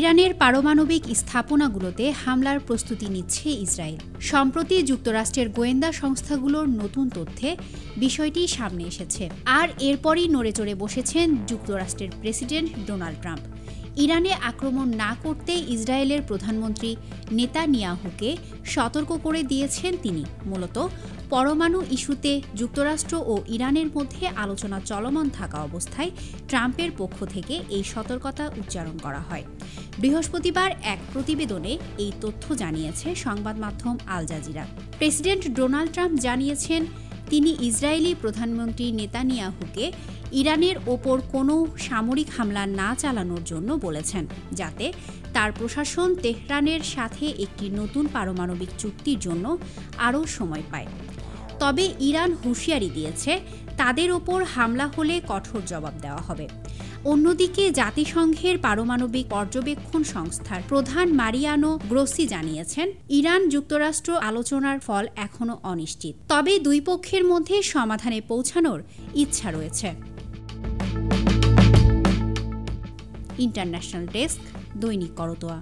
ইরানের পারমাণবিক স্থাপনাগুলোতে হামলার প্রস্তুতি নিচ্ছে ইসরায়েল। সম্প্রতি যুক্তরাষ্ট্রের গোয়েন্দা সংস্থাগুলোর নতুন তথ্যে বিষয়টি সামনে এসেছে। আর এরপরই নড়েচড়ে বসেছেন যুক্তরাষ্ট্রের প্রেসিডেন্ট ডোনাল্ড ট্রাম্প। ইরানে আক্রমণ না করতে ইসরায়েলের প্রধানমন্ত্রী নেতানিয়াহুকে সতর্ক করে দিয়েছেন তিনি। মূলত পরমাণু ইস্যুতে যুক্তরাষ্ট্র ও ইরানের মধ্যে আলোচনা চলমান থাকা অবস্থায় ট্রাম্পের পক্ষ থেকে এই সতর্কতা উচ্চারণ করা হয়। বৃহস্পতিবার এক প্রতিবেদনে এই তথ্য জানিয়েছে সংবাদ মাধ্যম Al Jazeera. President Donald Trump জানিয়েছেন তিনি ইসরায়েলি প্রধানমন্ত্রী নেতানিয়াহুকে ইরানের ওপর কোনো সামরিক হামলা না চালানোর জন্য বলেছেন, যাতে তার প্রশাসন তেহরানের সাথে একটি নতুন পারমাণবিক চুক্তির জন্য আরও সময় পায়। তবে ইরান হুঁশিয়ারি দিয়েছে তাদের ওপর হামলা হলে কঠোর জবাব দেওয়া হবে। অন্যদিকে জাতিসংঘের পারমাণবিক পর্যবেক্ষণ সংস্থার প্রধান মারিয়ানো গ্রোসি জানিয়েছেন ইরান যুক্তরাষ্ট্র আলোচনার ফল এখনও অনিশ্চিত, তবে দুই পক্ষের মধ্যে সমাধানে পৌঁছানোর ইচ্ছা রয়েছে। ইন্টারন্যাশনাল ডেস্ক, দৈনিক করতোয়া।